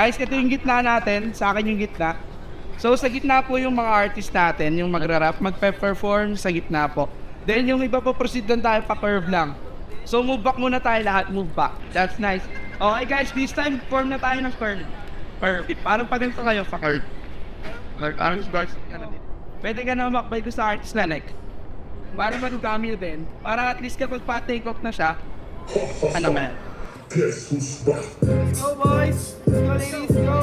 Guys, ito yung gitna natin. Sa akin yung gitna. So, sa gitna po yung mga artist natin, yung magra-rap, magpe-perform sa gitna po. Then, yung iba po proceed doon tayo pa-curve lang. So, move back muna tayo lahat. Move back. That's nice. Okay guys, this time, form na tayo ng curve. Curve. Parang pa ganito kayo, pa-curve. Parang bars. Pwede ka na makbay ko sa artist na like. Para magdami din. Para at least kapag pa-take off na siya, ano man. Let's go boys! Let's go ladies! Go!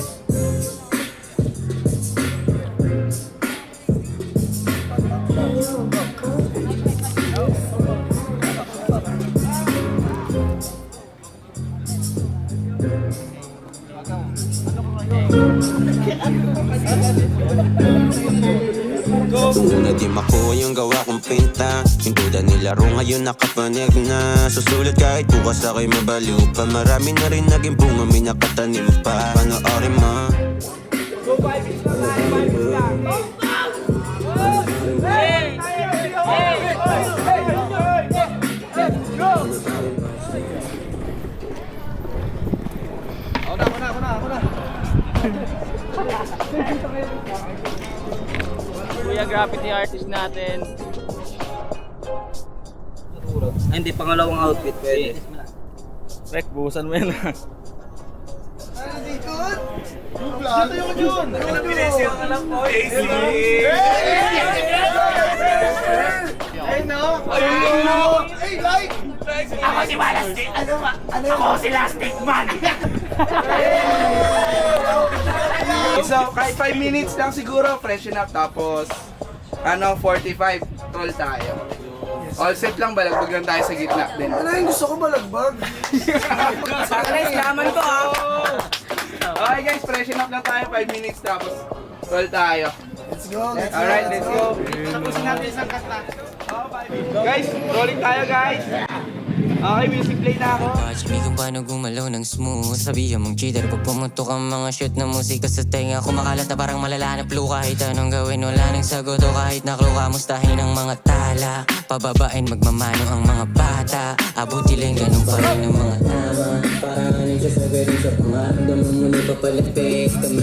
Una di makuha yung gawa kong pinta. Yung duda nilaro ngayon nakapanig na. Susulat kahit bukas ako'y mabaliw pa. Marami na rin naging bunga, may nakatanim pa. Panoorin mo. Go 5 minutes lang tayo, 5 minutes lang. Hey! Go! Ako na. Kuya graffiti artist natin. Ay, hindi, pangalawang outfit pwede. Rek, buhusan mo yan. Ako si Malastik! Ako si Lastic Man! So, kahit 5 minutes lang siguro, freshen up. Tapos, 45, roll tayo. All set lang, balagbag lang tayo sa gitna din. Ano yung gusto ko balagbag? Guys, naman to ha! Okay guys, freshen up lang tayo, 5 minutes. Tapos, roll tayo. Let's go. Alright, let's go. Tapusin natin isang kanta. Guys, rolling tayo guys. Okay, music play na ako. Watch me kung paano gumalaw ng smooth. Sabihan mong cheater pag pumutok ang mga shoot ng musika sa tenga. Kumakalat na parang malala na flu. Kahit anong gawin wala nang sagot. O kahit naklo kamustahin ang mga tala. Pababain magmamano ang mga bata. Abuti lang ganun pa rin ang mga tama. Parang anong sasabi rin sa pangaramdaman mo na papalapit kami.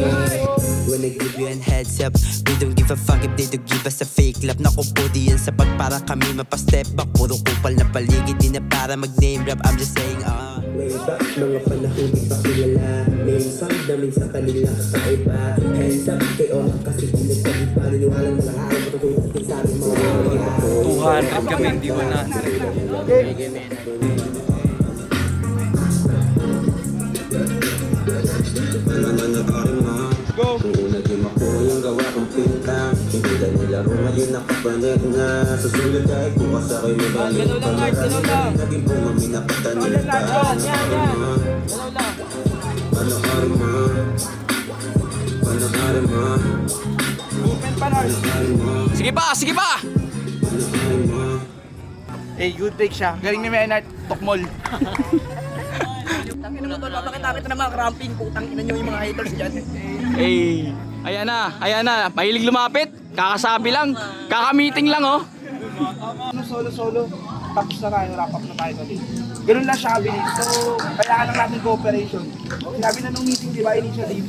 When I give you an heads up, we don't give a fuck if they do give us a fake love. Naku po diyan sa pagpara kami mapastep back. Puro kupal na paligid, di na para mag-name rap. I'm just saying, way back, mga panahon di pa kilala. May samdamin sa kanila kakaiba. Hands up, kayo kasi pinagsabi pa. Naniwalang mga araw ko kung natin sabi mga 200 kami, hindi 100. Go! Kung una di makuha yung gawa kong pinta. Hindi na nilaro ngayon nakapanig na. Susulat kahit bukas ako'y mabalik. Ganun lang, Mark, ganun lang. Naging bunga, may nakatanim pa. Panoorin mo. Panoorin mo. Movement pa Lars. Sige pa, sige pa! Panoorin mo. Eh, good take siya. Galing ni Menard, Tokmol. Tangin mo tol, papakita kita ng mga cramping. Putang ina nyo yung mga haters dyan. Hey, ayan na. Mahilig lumapit. Kakasabi lang. Kakamiting lang, oh. Solo-solo. Tapos na tayo, wrap up na tayo ulit. Ganun lang siya kabilis. So, kailangan lang natin cooperation. Sinabi na nung meeting, di ba, initially.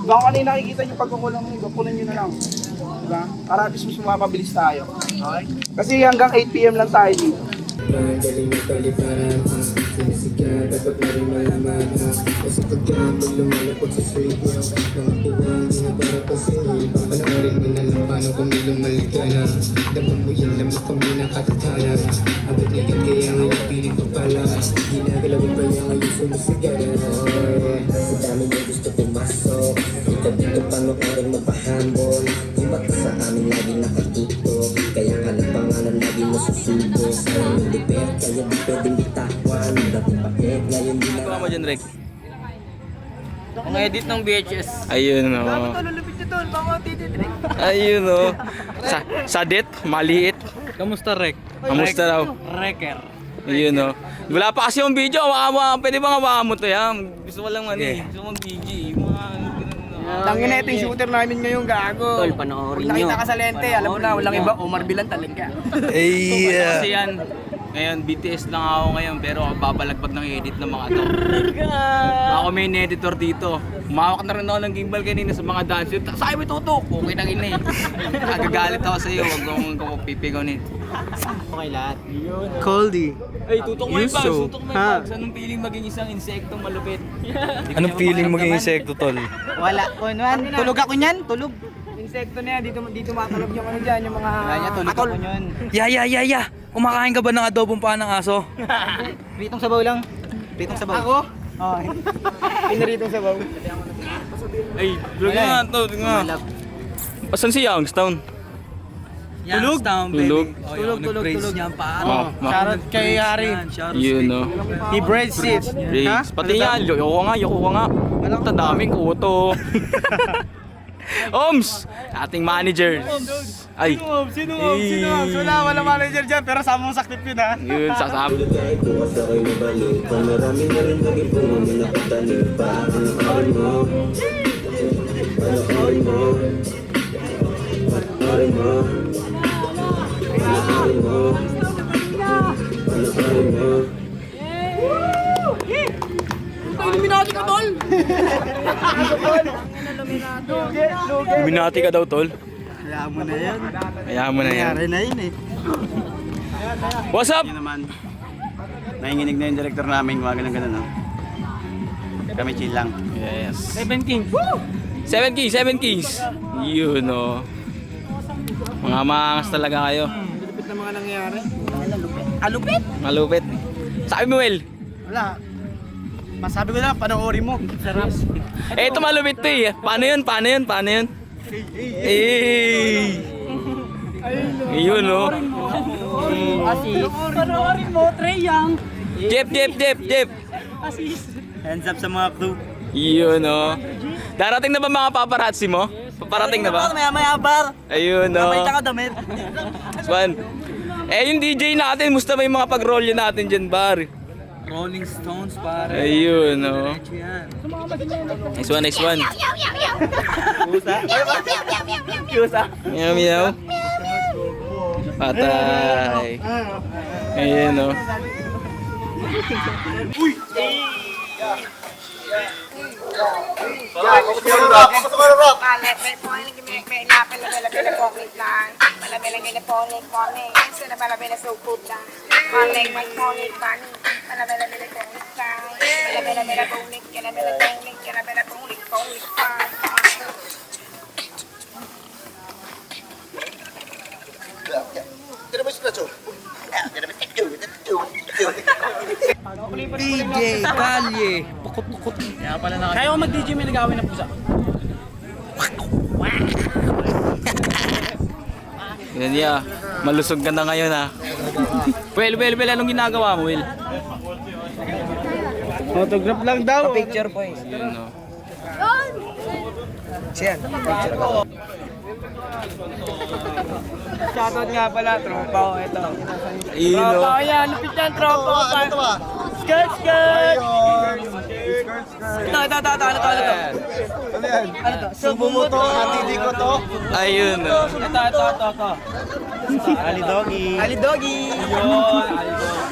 Diba kung ano yung nakikita nyo pagkukulang nyo, punan nyo na lang. Diba? Para at least mas mapabilis tayo. Okay? Kasi hanggang 8 PM lang tayo dito. Magaling na paliparan ha. Sinisigaw, dapat na rin malaman ha. Kasi pagkamang lumalapot sa street nyo. Mga tuwang ginabara pa sa'yo. Panoorin mo na lang paano kami lumaligaya. Dapat mo yan lamang kami nakatataya. Abot ngayon kaya ngayon piling ko pala. Ginagalawin pa niya ngayon sumisigara. Sa dami niya gusto pumasok. Ito dito panoorin mapahambol. Di ba ka sa amin lagi nakatuto. Kaya ka ng pangalan lagi masusubo. Sayang yung liper, kaya di pwedeng bitawan. Dating pakit, ngayon di na. Ikaw mo dyan, Rek. Ang edit ng VHS. Ayun, oh. Lulupit nyo tol, baka tititrek. Ayun, oh. Sa det, maliit. Kamusta Rek? Kamusta raw? Reker. Ayun, oh. Wala pa kasi yung video. Pwede ba hawakan mo to, yan? Gusto ko lang Gusto ko mag-VG. Tangin na ito yung shooter namin ngayon, gago. Tol, panoorin nyo. Kung nakita ka sa lente, alam mo na, walang iba, Omar Bilan talaga. Kasi yan. Ngayon, BTS lang ako ngayon, pero babalagbag ng edit ng mga to. Ako main editor dito. Umawak na rin ako ng gimbal kanina sa mga dance. Sa'yo may tutok! Okay na ina eh. Nagagalit ako sa'yo, huwag kong pipigonin. Okay lahat. Coldie. Ay, tutok mo yung bags, Yuso. tutok mo yung bags. Anong feeling maging isang insektong malupit? Anong feeling maging insekto, tol? Wala. Kunuan, tulog ako niyan, tulog. Insekto na yan, dito matalog yung ano dyan, yung mga tulog ako niyan. Ya! Kumakain ka ba ng adobong paa ng aso? Pritong sabaw lang. Pritong sabaw. Ako? Oo. Pinaritong sabaw. Ay, tulog nga, tulog nga. Asan si Youngstown? Youngstown, Tulog. Tulog. Shoutout kay Harry. Yun, no. He braids it. Riggs. Pati nga, yoko nga. Ito daming kuto. Oms! Ating manager. Ay. Sino? Wala manager dyan, pero samong sakit yun ha. Yun, sasabi. Kahit bukas ako'y mabalik Marami na rin naging bunga May nakatanim pa Panoorin mo Panoorin mo Panoorin mo Panoorin mo Panoorin mo Binati ka daw, tol. Kaya mo na yan. Kaya mo na yan. Nangyari na yun eh. What's up? Yun naman, nanginginig na yung director namin, mga ganun-ganun, no? Kami chill lang. Yes. 7 Kings. Yun, no. Mga maangas talaga kayo. Lupit na mga nangyari. Alupit? Malupit. Sabi mo, Will. Wala. Masabi ko na, panoorin mo. Sarap. Eh, ito malupit to eh. Paano yun? Eh. Yun, no. Panoorin mo, Trey Young. Jeff. Hands up sa mga crew. Yun, no. Darating na ba mga paparazzi mo? Paparating na ba? Maya bar. Ayun, no. Ka damit. Swan. Eh, yung DJ natin, musta ba yung mga pag-roll natin dyan, bar? Rolling Stones, pare. Ayun, no. Nice one. Meow. Patay. Ayun, no. DJ Kalye. Kaya ko mag-DJ may nag-awin na pusa. Yan ya. Malusog ka na ngayon, ha. Well, anong ginagawa mo, Will? Photograph lang daw. Picture po eh. Yun, no. Siyan, picture ko. Shoutout nga pala, tropa ko. Ito. Ayun, no. Tropa ko yan, lupit yan, tropa ko. Ano ba? Skirt! Ito. Ano to? Subo mo to, hindi ko to. Ayun, no. Ito. Ali Doggy!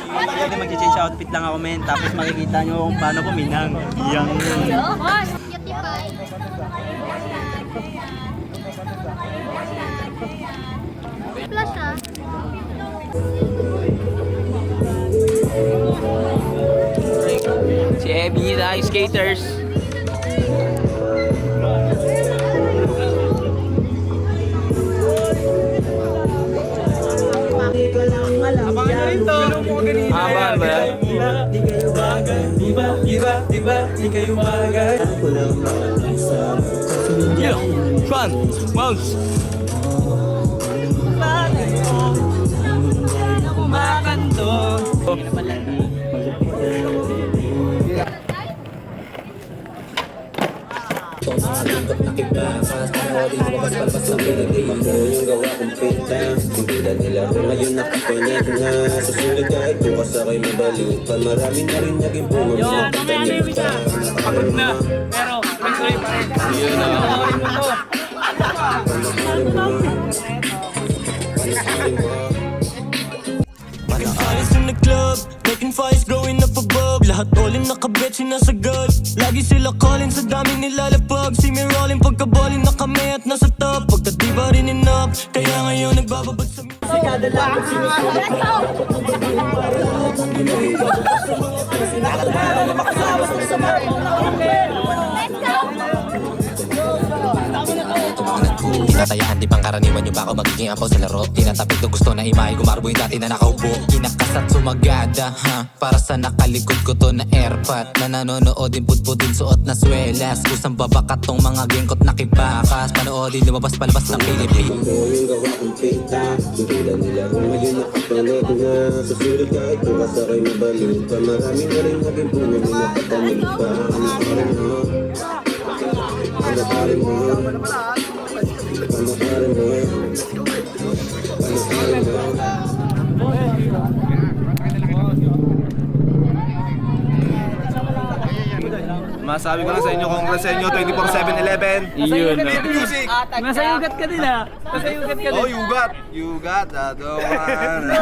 Pwede mag-change outfit lang ako, men. Tapos makikita nyo kung paano kuminang. Yang. Flash ah. Si Abby, the ice skaters. Abangan ba yan? Yeah, fun, bounce. Pag nakibakas Panoorin mo mas palpasukin ang limang mo Yung gawa kong pinta Hindi na nila ko ngayon nakapanet na Susunod kahit bukas ako'y mabalik Marami na rin naging bunga May nakatanim pa Pagod na, pero may try pa rin. Yun, no. Panoorin mo Panoorin mo Walang alis nung Lahat all-in nakabet sinasagad. Lagi sila calling sa daming nilalapag. See me rolling pagka-balling na kami at nasa top. Pagka di ba rin enough, kaya ngayon nagbababag sa Tinatayaan di pang karaniwan yung bako magiging apaw sa laro. Tinatapik to gusto na imahe gumarbo yung dati na nakaupo. Kinakas at sumagada para sa nakalikod ko to na airpot. Na nanonood din pudpudin suot na swelas. Kusang babakat tong mga gengkot na kibakas. Panoodin lumabas palabas ng Pilipinas. Yung gawa kong pita, tutulan nila kung ngayon nakapanood na. Susunod kahit kung kasakay mabalik pa. Marami na rin naging puno na nakatamig pa. Ano pa rin mo? Masabi ko lang sa inyo, congrats sa inyo, 24/7/11. Yun, no? Music! Masayugat ka din ha. Masayugat ka din. Oh, you got that one.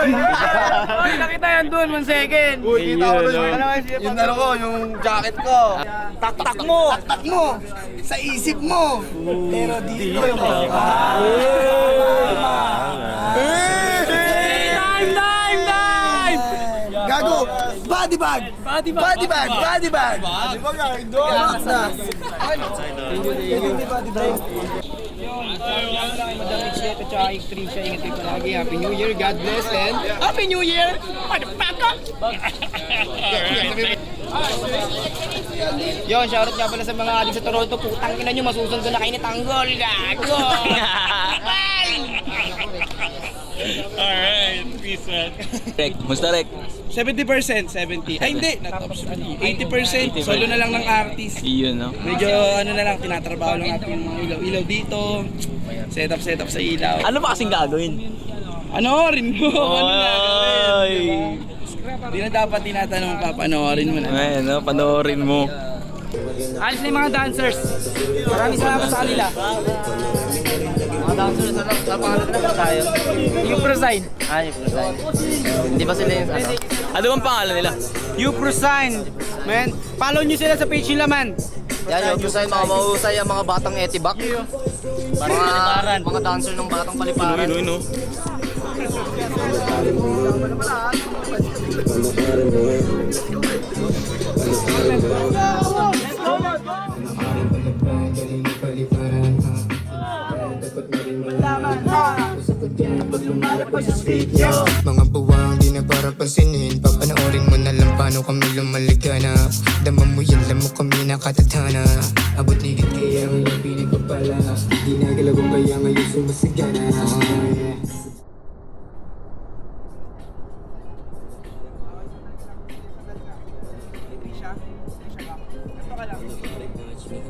Uy, nakita yan doon, 1 second. Uy, kita ko doon yung ano ko, yung jacket ko. Tak mo sa isip mo. Pero dito Time! Gago. Body bag. Madamig siya at saka extreme siya. Ingat kayo palagi. Happy New Year. God bless and Happy New Year! Motherfucker! Yon, shoutout nga pala sa mga adik sa Toronto. Putang ina nyo, masusundo na kayo ni Tanggol. Gago! Rek, musta Rek? 70%, 70. Ay hindi, 80%. Solo na lang ng artist. Iyon, no? Medyo ano na lang, tinatrabaho lang natin yung mga ilaw-ilaw dito. Setup sa ilaw. Ano ba kasing gagawin? Panoorin mo! Ano na Oy! Di na dapat tinatanong pa, panoorin mo na. Ay, no? Panoorin mo. Alis na yung mga dancers. Maraming salamat sa kanila. Mga dancers, sa pangalan na ba tayo? Yung Prosign. Yung Prosign. Hindi ba sila yung ano? Ano bang pangalan nila? You Prosign. Man, follow nyo sila sa page nila, man. Yan yung gusto mga mahusay ang mga batang etibak. Mga dancer ng batang paliparan. No? Mga buwang di na para pansinin. Papanoorin mo na lang paano kami lumalaganap. Dama mo yan, alam mo kami nakatatana. Abot ligid kaya ngayon pinagpapala. Di nagalaw ko kaya ngayon sumasigana.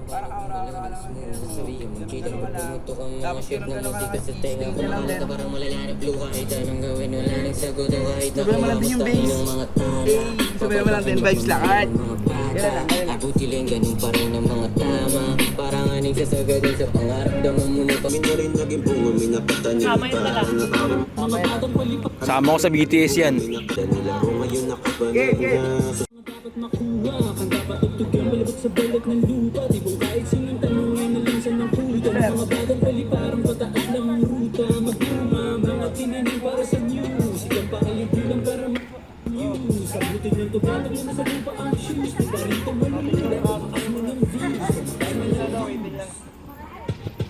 Parang aura-aura ka lang. Tapos ganun ka lang. Parang malalanap blue kahit anong gawin. Wala nang sagot o kahit Sabihan mo lang din yung bass. Sabihan mo lang din vibes lahat. Abuti lang ganun pa rin ang mga tama. Parang aning sasagadan sa pangarap. Daman mo na kami na rin naging bunga. Minapatanin pa. Sama ko sa BTS yan.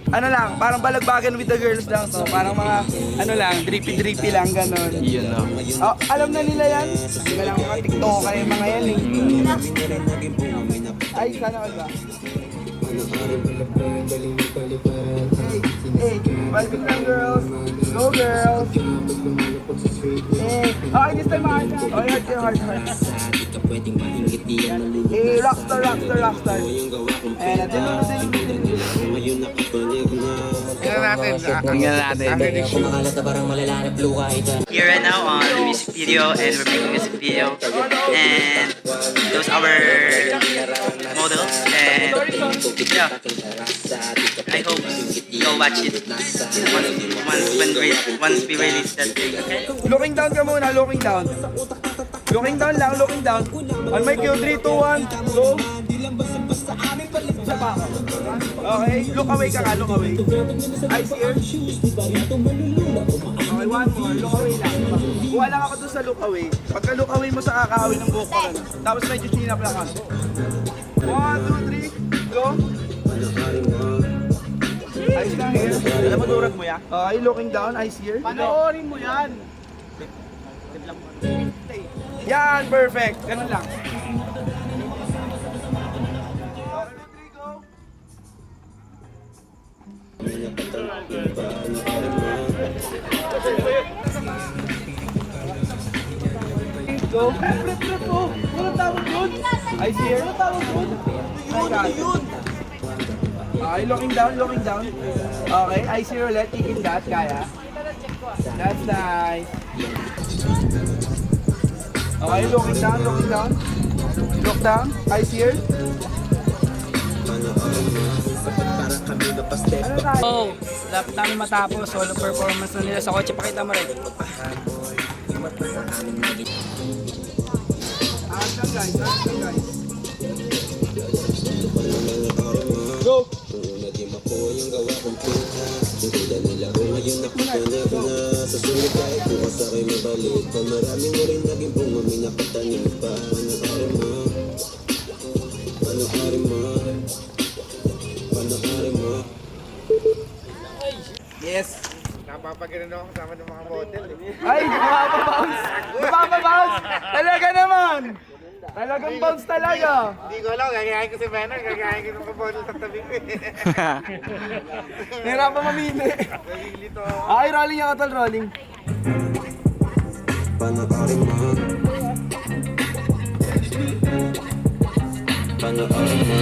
Ano lang, parang balagbagan with the girls lang to. Parang mga, ano lang, drippy-drippy lang, gano'n. Iyon, no? Oh, alam na nila yan. Hindi lang mga TikToker yung mga yan eh. Ay, sana ka ba? Hey, balbig lang girls. Go girls. Hey, okay, this time hard. Okay, hard. Hey, rockstar. And Tingnan natin. Here right now on the music video, and we're making music video, and those are our models, and yeah, I hope you'll watch it once we release that thing. looking down ka muna, looking down. Looking down lang, looking down. On my cue, 3, 2, 1, go. Isa pa. Okay, look away ka, look away. Eyes here. Okay, one more, look away lang. Kuha lang ako dun sa look away. Pagka look away mo sa kakawin ng buhok ko. Tapos medyo chin up lang ako. 1, 2, 3, go. Eyes lang here. Alam mo, durag mo yan. Okay, looking down, eyes here. Panoorin mo yan. Yan, perfect. Ganun lang. Go. Prep mo. Walang tawag yun. Eyes here. Walang tawag yun. Yun. Okay, looking down, looking down. Okay, eyes here ulit. Tigil that, kaya. That's nice. Okay, looking down, looking down. Look down, eyes here. Oh, dapat namin matapos. Solo performance na nila sa kotse. Pakita mo rin. Action guys, action guys. Go! Yes! Napapagano ako kasama ng mga model. Ay, mapapabounce! Mapapabounce! Talaga naman! Talagang bounce talaga! Hindi ko alam, gagayahin ko si Benner, gagayahin ko ng model sa tabi ko eh. Nahirapan mamili. Nalilito. Ay, rolling yung tol, rolling. Panoorin mo. Panoorin mo.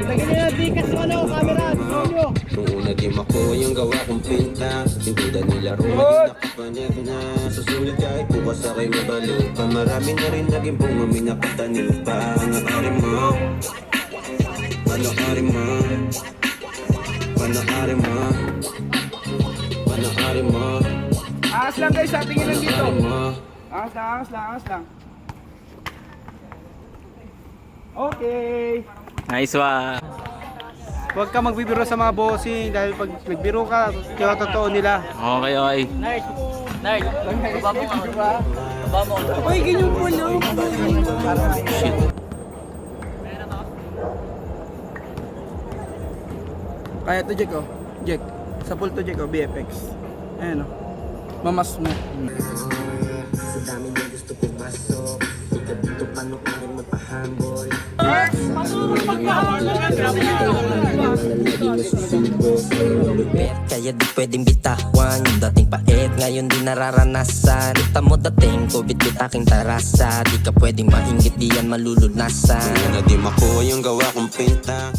Lagyan nyo na bigas ng camera. Nung una di makuha yung gawa kong pinta. Hindi na nilaro, naging nakapanet na. Susulit kahit bukas ako'y mabalik pa. Marami na rin naging bunga, may nakatanim pa. Panoorin mo. Panoorin mo. Panoorin mo. Panoorin mo. Angas lang guys, tingin lang dito. Panoorin mo. Angas lang, angas lang, angas lang. Okay. Nice one. Huwag ka magbibiro sa mga bossing dahil pag nagbiro ka, kaya totoo nila. Okay, okay. Nerd. Baba mo. Baba mo. Uy, ganyan po lang. Kaya to Jack oh. Jack. Sa pool to Jack oh, BFX. Ayan oh. Mamas mo. Sa dami na gusto pumasok. Ika dito panoorin magpahambol. Kaya di pwedeng bitawan yung dating pait, ngayon di nararanasan. Kita mo dating ko, bit-bit aking tarasa. Di ka pwedeng maingit, di yan malulunasan. Na di makuha yung gawa kong pinta.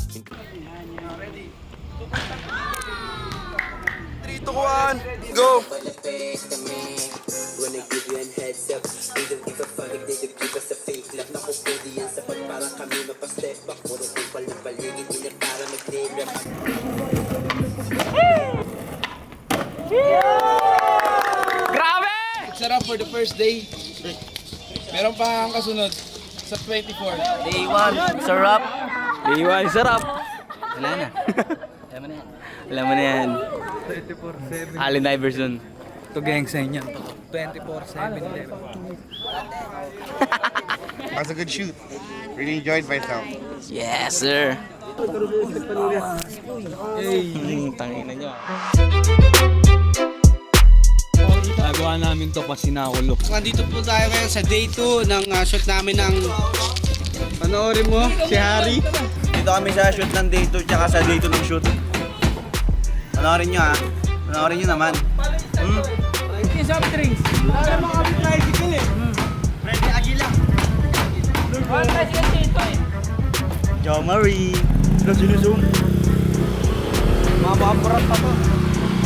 3, 2, 1, go! When I give you an heads up, hindi ka panig, hindi ka sa fake love. Naku, pwede yan sapat para kami mapastep back. Puro kupal na paligid, hindi na para mag-name. Grabe! Sarap for the first day. Meron pa ang kasunod sa 24. Day 1, sarap. Day 1, sarap. Wala na. Alam mo na yan. Alam mo na yan. 24/7. Allen Iverson. Ito gang sa inyo. 24/7. That was a good shoot. Really enjoyed myself. Yes, sir. Tangina nyo. Nagawa namin to kasi nakulo. Nandito po tayo ngayon sa day 2 ng shoot namin ng... Panoorin mo, si Harry. Dito kami sa shoot ng day 2 tsaka sa day 2 ng shoot. Panoorin nyo ha. Panoorin nyo naman. Soft drinks. Para makapit tricycle eh. Freddy Aguila. One tricycle dito eh. Jo Marie. Zoom. Mapaparat pa to.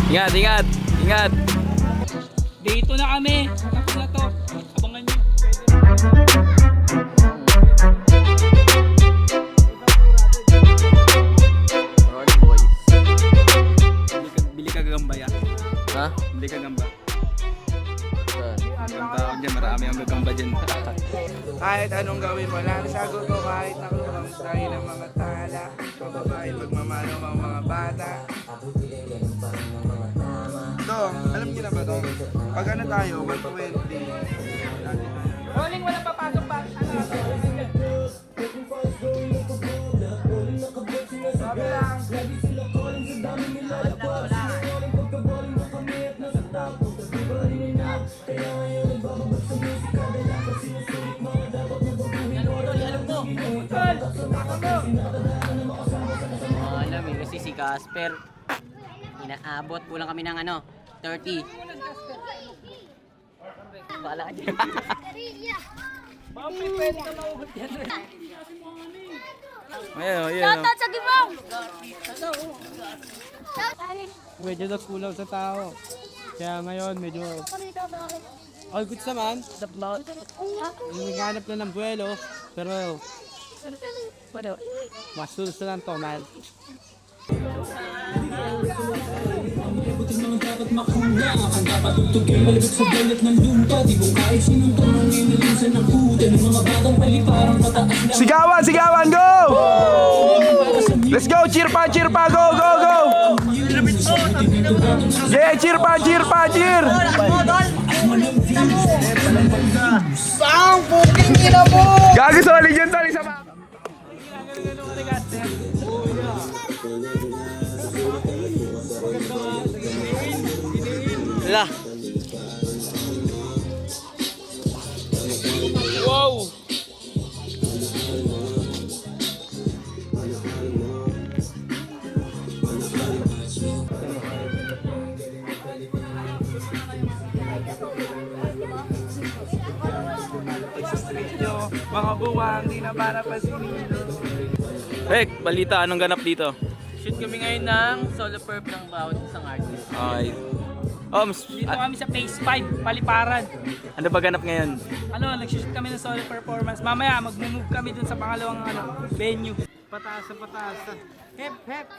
Ingat, ingat, ingat. Dito na kami. Tapos na to. Abangan nyo. Rolling boys. Bili ka Kahit anong gawin mo, lang sagot ko kahit nakulang tayo ng mga tala. Mababae, magmamano ang mga bata. Ito, alam niyo na ba ito? Pag ano tayo, 120. Rolling, wala papasok pa. Sabi lang. Alam mo, kasi si Casper, inaabot po lang kami ng 30. Bala ka dyan. Shoutout sa Gibong! Medyo nagkulang sa tao. Kaya ngayon, medyo all goods naman. Naghanap na ng buwelo. Pero, masulos na lang to, man. Sigawan, sigawan, go! Let's go, chirpa, chirpa, go, go, go! Yeah, chirpa, chirpa, chir! Bang! Puking ina mo! Gago, solid yun, solid sa mga. Wala. Wow! Mga buwang, di na para pa sinilo. Rek, balita, anong ganap dito? Shoot kami ngayon ng solo perf ng bawat isang artist. Ay. Dito kami sa Phase 5, Paliparan. Ano ba ganap ngayon? Nag-shoot kami ng solo performance. Mamaya, mag-move kami dun sa pangalawang venue. Pataas sa pataas. Hep, hep.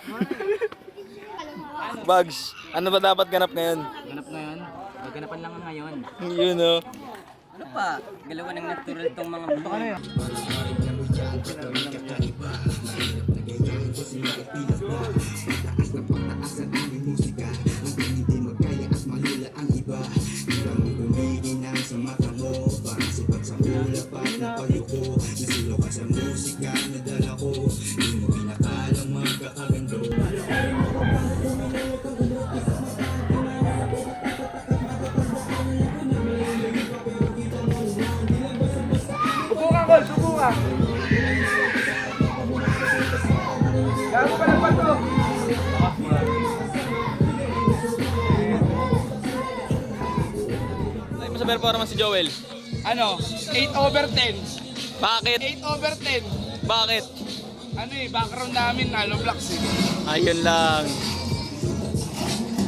Bugs, ano ba dapat ganap ngayon? Ganap ngayon? Gaganapan lang ngayon. Yun o. Ano pa? Galawan ng natural tong mga buto. Ano yun? Subukan ko, subukan. Gago pa lang pa to. Ay mo sa performance si Joel. Ano? 8/10. Bakit? 8/10. Bakit? Ano background namin, Halo Blocks eh. Ayun lang.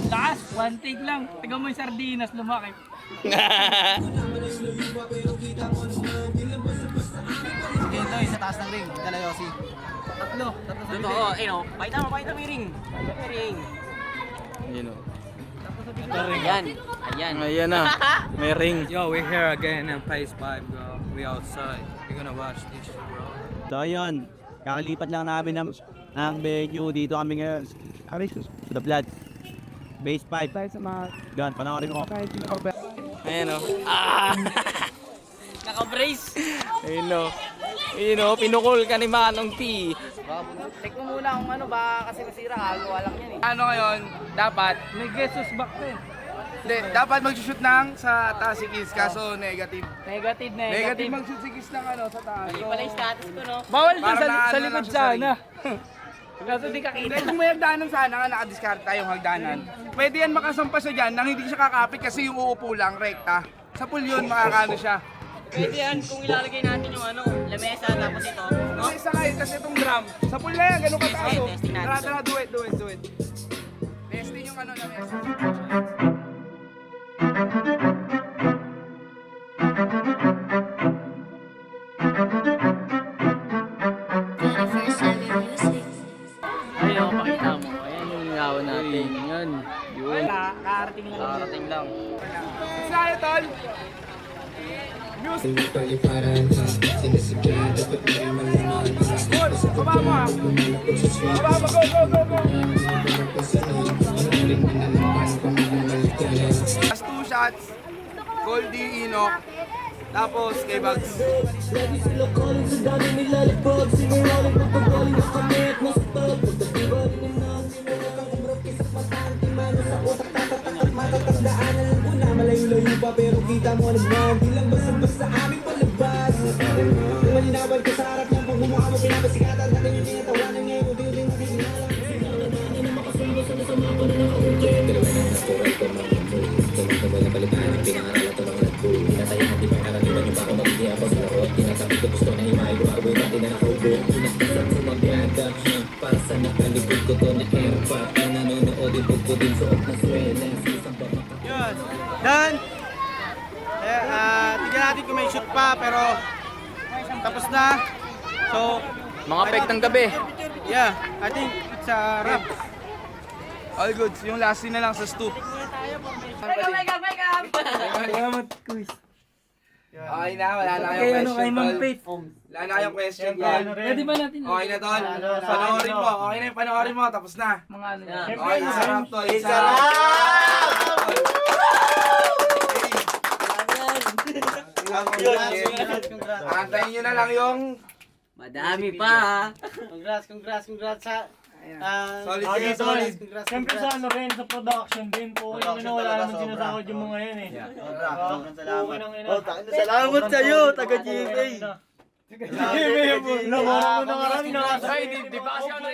Taas, one take lang. Tignan mo yung sardinas, lumaki. Ito, sa taas ng ring. Dala Yossi. Tatlo sa Totoo, pakita mo yung ring. Pakita mo yung ring. Ayun o. Ayan, ayan. Ayan na. May ring. Yo, we're here again in Phase 5, bro. We outside. We're gonna watch this shit, bro. So yun, kakalipat lang namin ng venue. Dito kami ngayon. The Blood. Base 5. Tayo sa mga Gan, panoorin ko. kahit yung Ayan o. Ah! Naka-brace. Ayun o. Ayun o, pinukol ka ni Manong P. Check mo muna kung ba kasi masira. Kagawa lang yan eh. Ano ngayon, dapat, May Jesus back din. hindi, dapat mag-shoot ng sa taas si Kiss, kaso negative. Negative. Negative mag-shoot si Kiss ng sa taas. Mali pala yung status ko, no? Bawal dyan Parang sa naano likod lang siya sa sana. Kaso di ka Hindi, kita. kung may hagdanan sana nga, nakadiskarte tayong hagdanan. Pwede yan makasampa siya dyan nang hindi siya kakapit kasi yung uupo lang, rekta. Sa pool yun, makakano siya. Pwede yan kung ilalagay natin yung lamesa tapos ito, no? Kasi isa ngayon, kasi itong drum. Sa pool na yan, ganun kataas. Testing, oh. testing natin. Tara, do it. Testing yung na mesa. Ayun, pakita mo. Ayan yung nilawan natin. Yan. Wala, karating lang. Karating lang. Sa'yo, tol. Paliparan ha, sinisigyan, dapat na rin malaman ha. Kasi pagka lumalapot sa street, para pasahin, panoorin mo na lang paano kung magmamaligayan. Last 2 shots, Goldie, Inok, tapos kay Bugs. Yun. Done. Tignan natin kung may shoot pa, pero tapos na. So, Mga peg ng gabi. yeah, I think it's a wrap. All goods. Yung last scene na lang sa stoop. Okay na, wala na kayong question, tol. Wala na kayong question, tol. Pwede ba natin? Okay na, tol. Panoorin mo. Okay na yung panoorin mo. Tapos na. Mga ano. Okay, isa rap, tol. Isa rap. Antayin nyo na lang yung Madami pa. Congrats sa... solid game, solid. Siyempre sa ano rin, sa production din po. Yung wala naman sinasakot yung mga yan eh. Salamat sa'yo, taga-GMA. Labanan mo na karami na. Di ba kasi ako